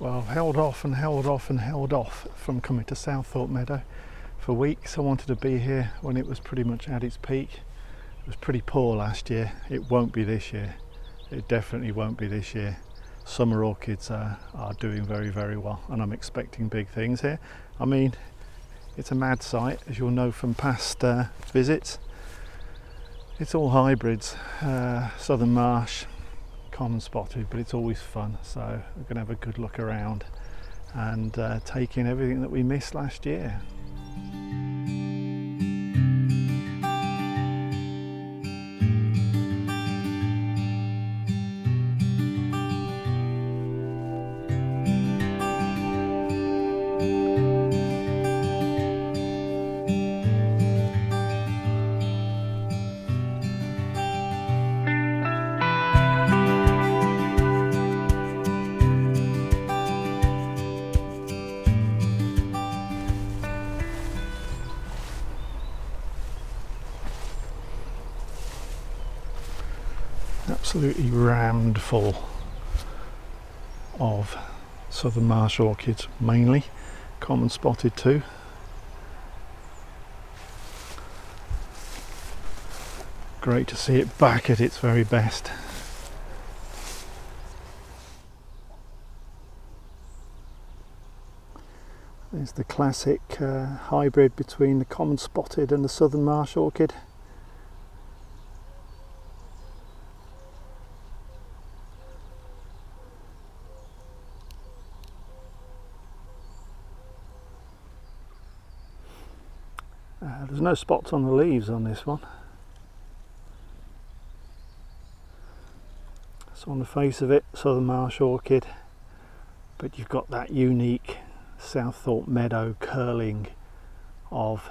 Well, I've held off and held off and held off from coming to Southorpe Meadow for weeks. I wanted to be here when it was pretty much at its peak. It was pretty poor last year. It won't be this year. It definitely won't be this year. Summer orchids are doing very, very well, and I'm expecting big things here. I mean, it's a mad site, as you'll know from past visits. It's all hybrids, Southern Marsh, common spotted, but it's always fun, so we're going to have a good look around and take in everything that we missed last year. Absolutely rammed full of Southern Marsh orchids, mainly common spotted too. Great to see it back at its very best. There's the classic hybrid between the common spotted and the Southern Marsh orchid. There's no spots on the leaves on this one. So on the face of it, Southern Marsh orchid, but you've got that unique Southorpe Meadow curling of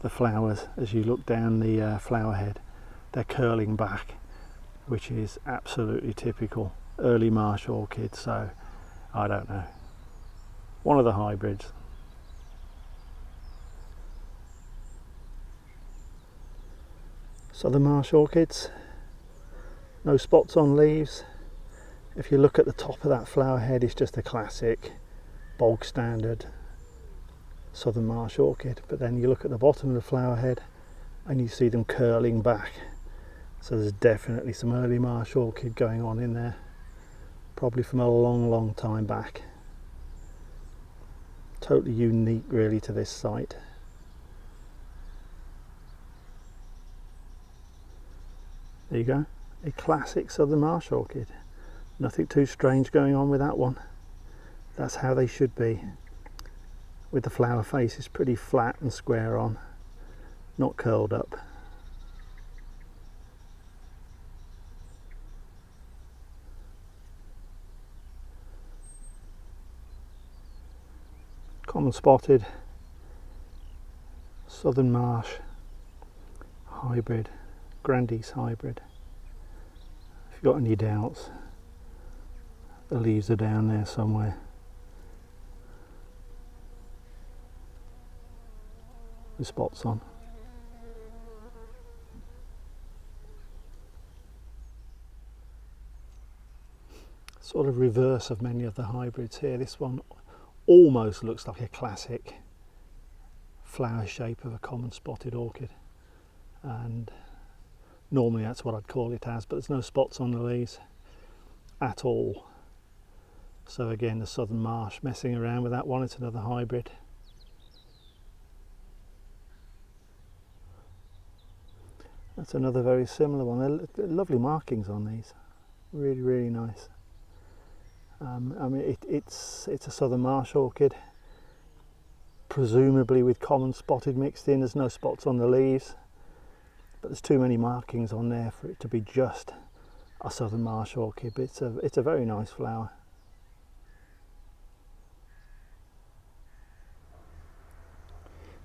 the flowers as you look down the flower head. They're curling back, which is absolutely typical early Marsh orchid. So I don't know, one of the hybrids. Southern Marsh orchids, no spots on leaves. If you look at the top of that flower head, it's just a classic bog standard Southern Marsh orchid, but then you look at the bottom of the flower head and you see them curling back, so there's definitely some early Marsh orchid going on in there, probably from a long time back. Totally unique really to this site. There you go, a classic Southern Marsh orchid. Nothing too strange going on with that one. That's how they should be. With the flower faces pretty flat and square on, not curled up. Common spotted, Southern Marsh hybrid. Grandees hybrid. If you've got any doubts, the leaves are down there somewhere. With spots on. Sort of reverse of many of the hybrids here. This one almost looks like a classic flower shape of a common spotted orchid, and normally that's what I'd call it as, but there's no spots on the leaves at all. So again, the Southern Marsh, messing around with that one. It's another hybrid. That's another very similar one. They're lovely markings on these, really nice. I mean, it's a Southern Marsh orchid, presumably with common spotted mixed in. There's no spots on the leaves, but there's too many markings on there for it to be just a Southern Marsh orchid. But it's a very nice flower.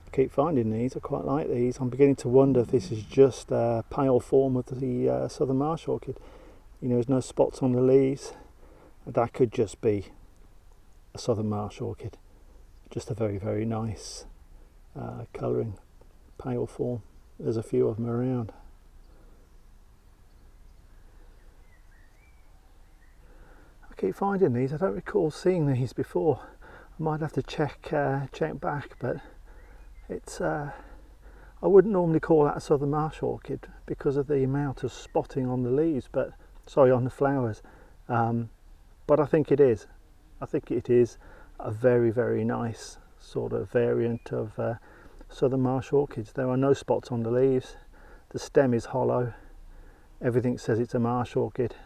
I keep finding these. I quite like these. I'm beginning to wonder if this is just a pale form of the Southern Marsh orchid. You know, there's no spots on the leaves. That could just be a Southern Marsh orchid. Just a very nice colouring, pale form. There's a few of them around. keep finding these. I don't recall seeing these before. I might have to check back, but it's I wouldn't normally call that a southern marsh orchid because of the amount of spotting on the leaves, but sorry, on the flowers. But I think it is. I think it is a very, very nice sort of variant of southern marsh orchids. There are no spots on the leaves. The stem is hollow. Everything says it's a marsh orchid.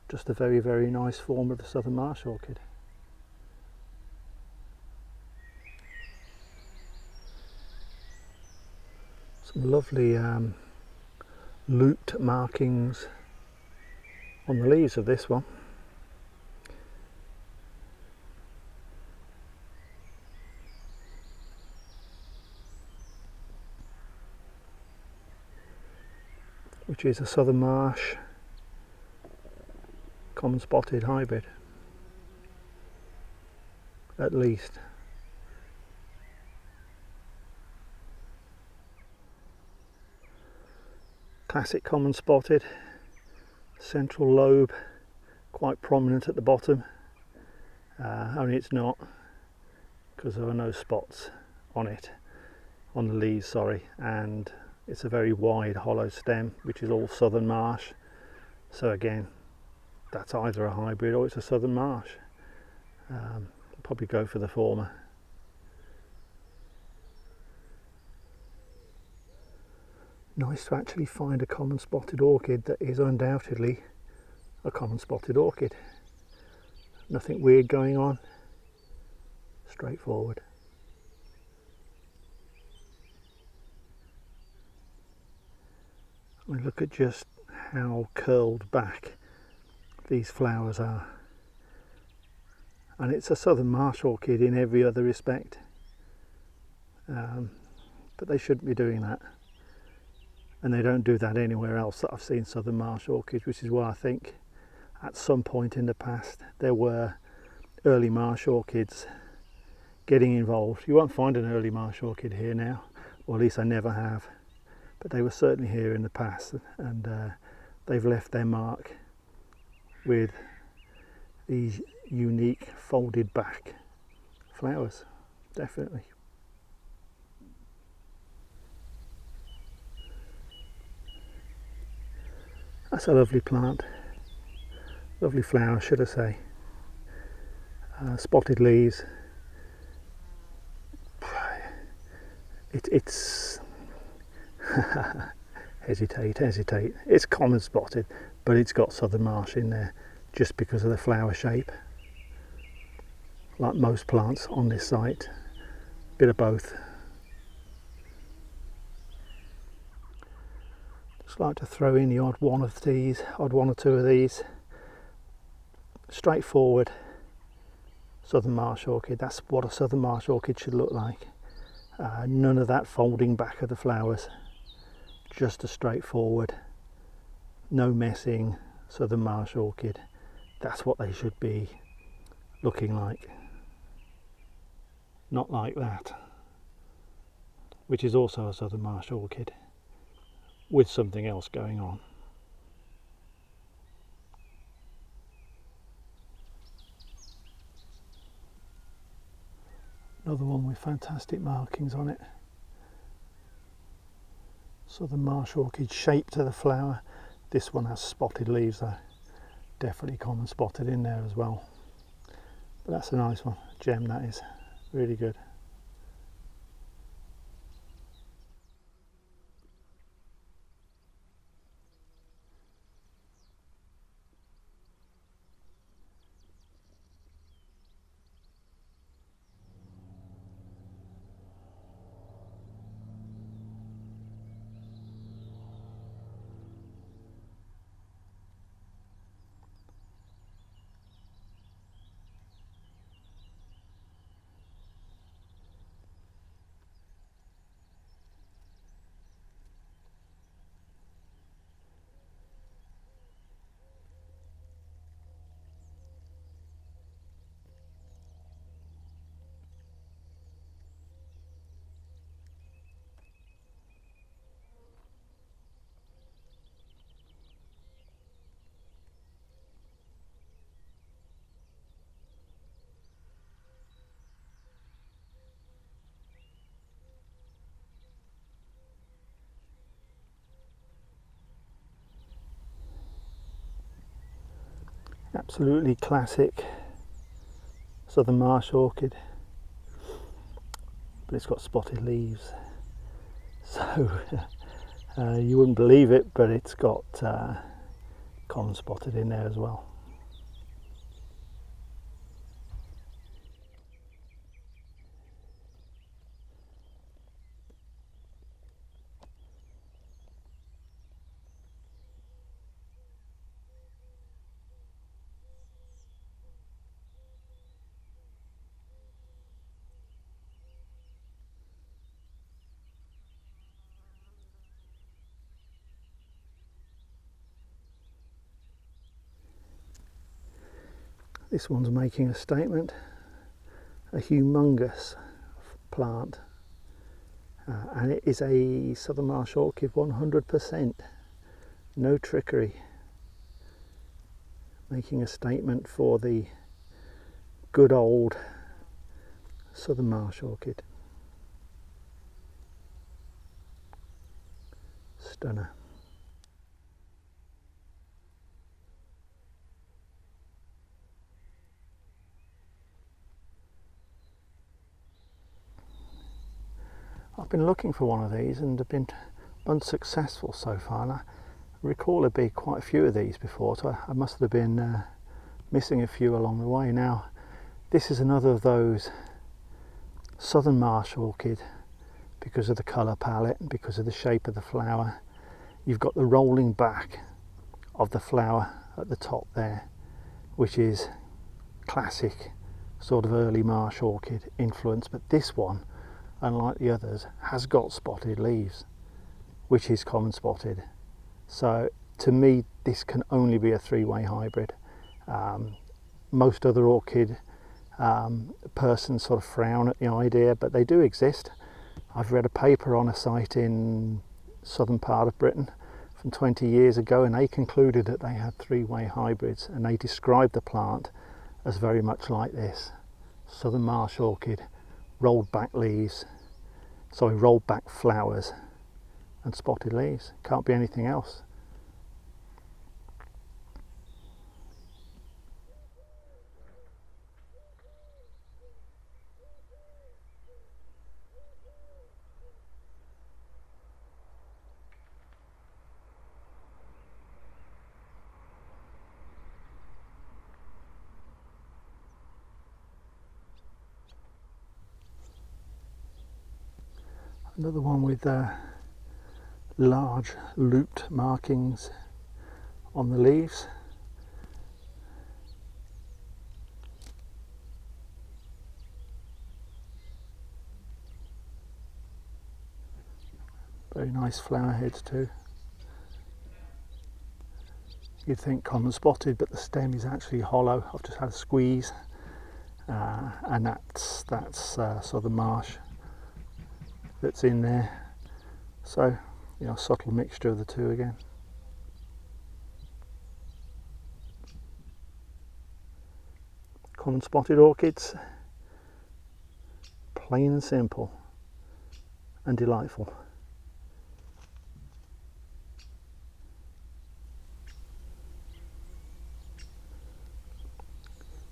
Just a very, very nice form of the southern marsh orchid. Some lovely looped markings on the leaves of this one. Which is a southern marsh common spotted hybrid, at least. Classic common spotted, central lobe quite prominent at the bottom, only it's not because there are no spots on it, on the leaves, sorry, and it's a very wide hollow stem, which is all southern marsh. So again, that's either a hybrid or it's a southern marsh. I'll probably go for the former. Nice to actually find a common spotted orchid that is undoubtedly a common spotted orchid. Nothing weird going on, straightforward. I mean, look at just how curled back these flowers are, and it's a southern marsh orchid in every other respect, but they shouldn't be doing that, and they don't do that anywhere else that I've seen southern marsh orchids, which is why I think at some point in the past there were early marsh orchids getting involved. You won't find an early marsh orchid here now, or at least I never have, but they were certainly here in the past, and they've left their mark with these unique folded back flowers, definitely. That's a lovely plant, lovely flower, should I say. Spotted leaves. It's hesitate. It's common spotted, but it's got southern marsh in there just because of the flower shape. Like most plants on this site, bit of both. Just like to throw in the odd one or two of these. Straightforward southern marsh orchid. That's what a southern marsh orchid should look like. None of that folding back of the flowers. Just a straightforward, no messing southern marsh orchid. That's what they should be looking like. Not like that, which is also a southern marsh orchid with something else going on. Another one with fantastic markings on it. Southern marsh orchid shape to the flower. This one has spotted leaves though. Definitely common spotted in there as well. But that's a nice one. Gem, that is. Really good. Absolutely classic Southern Marsh orchid, but it's got spotted leaves, so you wouldn't believe it, but it's got common spotted in there as well. This one's making a statement, a humongous plant, and it is a Southern Marsh orchid 100%, no trickery, making a statement for the good old Southern Marsh orchid. Stunner. I've been looking for one of these and have been unsuccessful so far, and I recall there being quite a few of these before, so I must have been missing a few along the way. Now this is another of those Southern Marsh orchid, because of the colour palette and because of the shape of the flower. You've got the rolling back of the flower at the top there, which is classic sort of early marsh orchid influence, but this one, unlike the others, has got spotted leaves, which is common spotted. So to me this can only be a three-way hybrid. Most other orchid persons sort of frown at the idea, but they do exist. I've read a paper on a site in southern part of Britain from 20 years ago, and they concluded that they had three-way hybrids, and they described the plant as very much like this Southern Marsh orchid, rolled back flowers and spotted leaves. Can't be anything else. Another one with large looped markings on the leaves. Very nice flower heads too. You'd think common spotted, but the stem is actually hollow. I've just had a squeeze, and that's Southern Marsh that's in there. So, you know, subtle mixture of the two again. Common spotted orchids, plain and simple and delightful.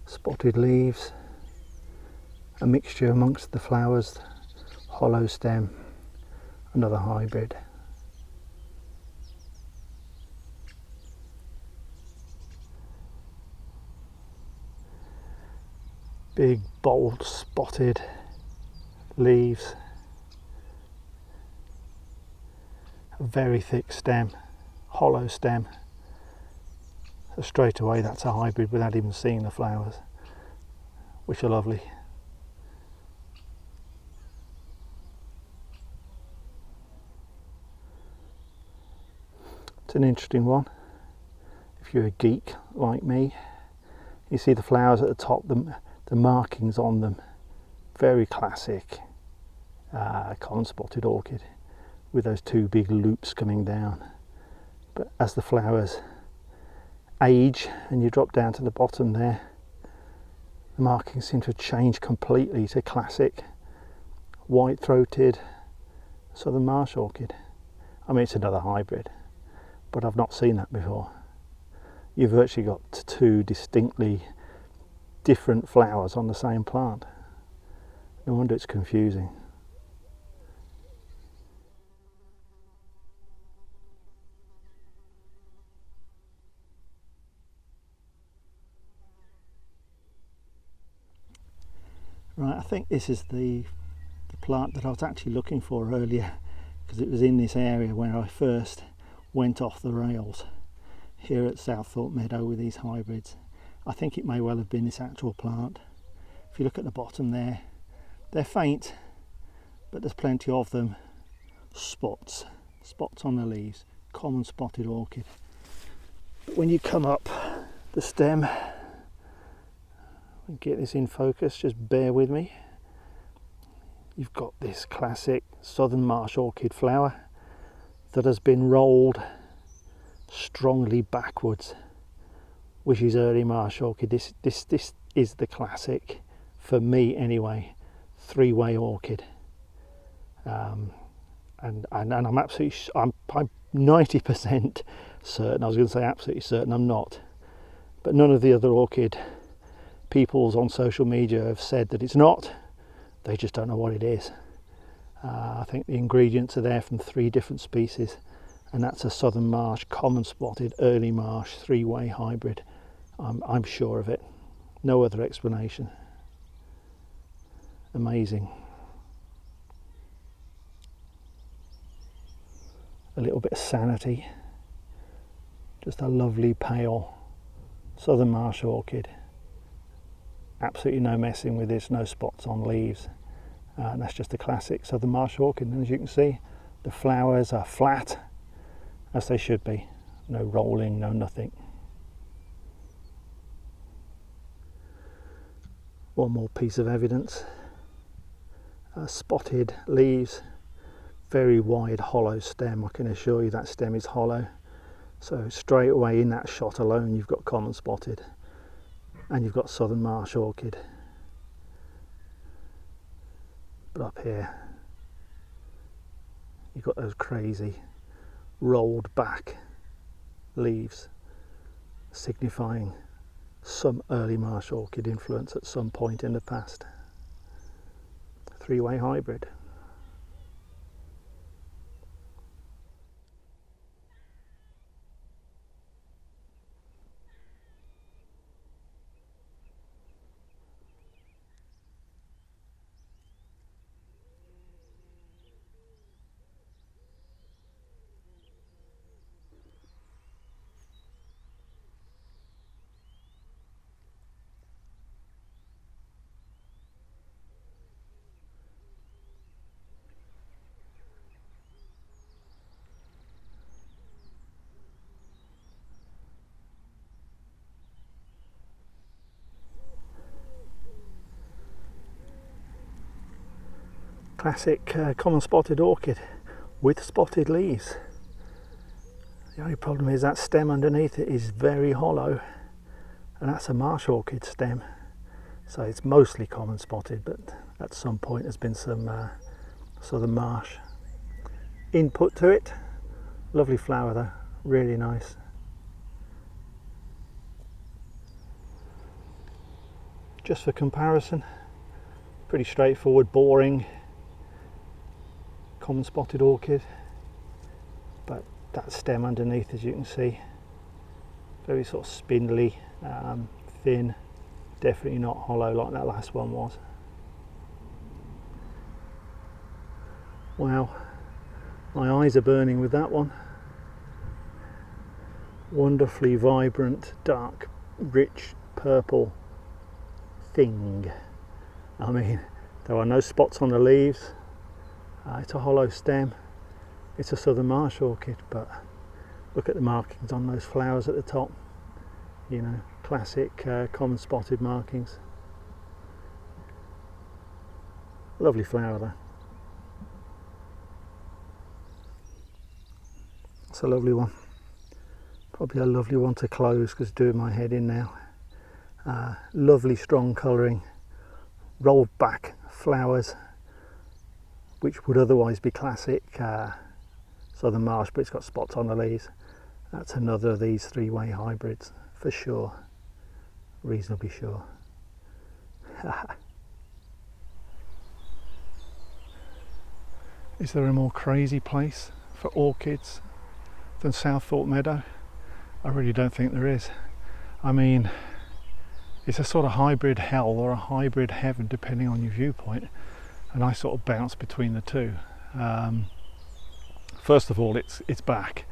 Spotted leaves, a mixture amongst the flowers, hollow stem, another hybrid. Big, bold, spotted leaves, a very thick stem, hollow stem. So straight away that's a hybrid without even seeing the flowers, which are lovely. It's an interesting one. If you're a geek like me, you see the flowers at the top, the markings on them, very classic common spotted orchid with those two big loops coming down. But as the flowers age and you drop down to the bottom there, the markings seem to have changed completely to classic white-throated Southern Marsh orchid. I mean, it's another hybrid, but I've not seen that before. you've virtually got two distinctly different flowers on the same plant. No wonder it's confusing. Right, I think this is the plant that I was actually looking for earlier, because it was in this area where I first went off the rails here at Southorpe Meadow with these hybrids. I think it may well have been this actual plant. If you look at the bottom there, they're faint, but there's plenty of them. Spots on the leaves, common spotted orchid. But when you come up the stem, get this in focus, just bear with me. You've got this classic southern marsh orchid flower that has been rolled strongly backwards, which is early marsh orchid. This is the classic, for me anyway, three-way orchid. And I'm absolutely, I'm 90% certain. I was going to say absolutely certain, I'm not. But none of the other orchid peoples on social media have said that it's not. They just don't know what it is. I think the ingredients are there from 3 different species, and that's a southern marsh, common spotted, early marsh, three-way hybrid. I'm sure of it. No other explanation. Amazing. A little bit of sanity. Just a lovely pale southern marsh orchid. Absolutely no messing with this, no spots on leaves. And that's just a classic southern marsh orchid. And as you can see, the flowers are flat, as they should be. No rolling, no nothing. One more piece of evidence. Spotted leaves, very wide hollow stem. I can assure you that stem is hollow. So straight away in that shot alone, you've got common spotted. And you've got southern marsh orchid. But up here, you've got those crazy rolled back leaves, signifying some early marsh orchid influence at some point in the past. Three-way hybrid. Classic common spotted orchid with spotted leaves. The only problem is that stem underneath it is very hollow, and that's a marsh orchid stem, so it's mostly common spotted, but at some point there's been some southern marsh input to it. Lovely flower though, really nice. Just for comparison, pretty straightforward, boring common spotted orchid, but that stem underneath, as you can see, very sort of spindly, thin, definitely not hollow like that last one was. Wow, my eyes are burning with that one. Wonderfully vibrant, dark, rich purple thing. I mean, there are no spots on the leaves. It's a hollow stem. It's a southern marsh orchid, but look at the markings on those flowers at the top. You know, classic common spotted markings. Lovely flower though. It's a lovely one. Probably a lovely one to close because it's doing my head in now. Lovely strong colouring, rolled back flowers, which would otherwise be classic southern marsh, but it's got spots on the leaves. That's another of these three-way hybrids for sure, reasonably sure. Is there a more crazy place for orchids than Southorpe Meadow? I really don't think there is. I mean, it's a sort of hybrid hell or a hybrid heaven depending on your viewpoint, and I sort of bounce between the two. First of all, it's back,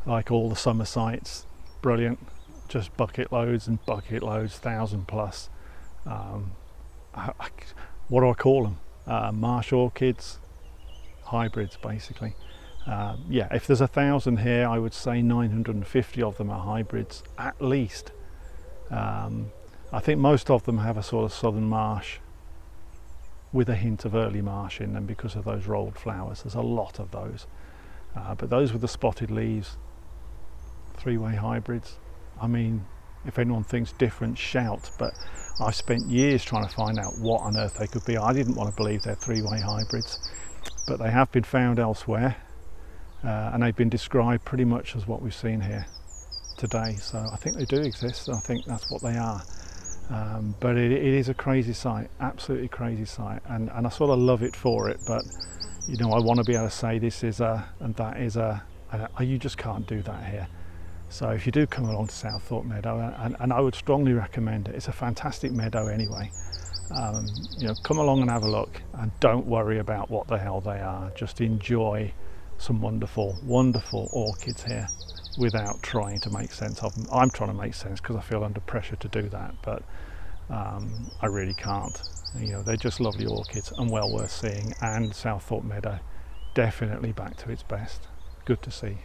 like all the summer sites, brilliant, just bucket loads and bucket loads, 1,000 plus. What do I call them? Marsh orchids, hybrids basically. Yeah, if there's 1,000 here, I would say 950 of them are hybrids at least. I think most of them have a sort of southern marsh with a hint of early marsh in them because of those rolled flowers. There's a lot of those, but those with the spotted leaves, three-way hybrids, I mean, if anyone thinks different, shout, but I spent years trying to find out what on earth they could be. I didn't want to believe they're three-way hybrids, but they have been found elsewhere, and they've been described pretty much as what we've seen here today. So I think they do exist. I think that's what they are. But it is a crazy sight, absolutely crazy sight, and I sort of love it for it. But you know, I want to be able to say this is a and that is a. You just can't do that here. So if you do come along to Southorpe Meadow, and I would strongly recommend it. It's a fantastic meadow anyway. You know, come along and have a look, and don't worry about what the hell they are. Just enjoy some wonderful, wonderful orchids here, without trying to make sense of them. I'm trying to make sense because I feel under pressure to do that, but I really can't. You know, they're just lovely orchids and well worth seeing, and Southorpe Meadow definitely back to its best. Good to see.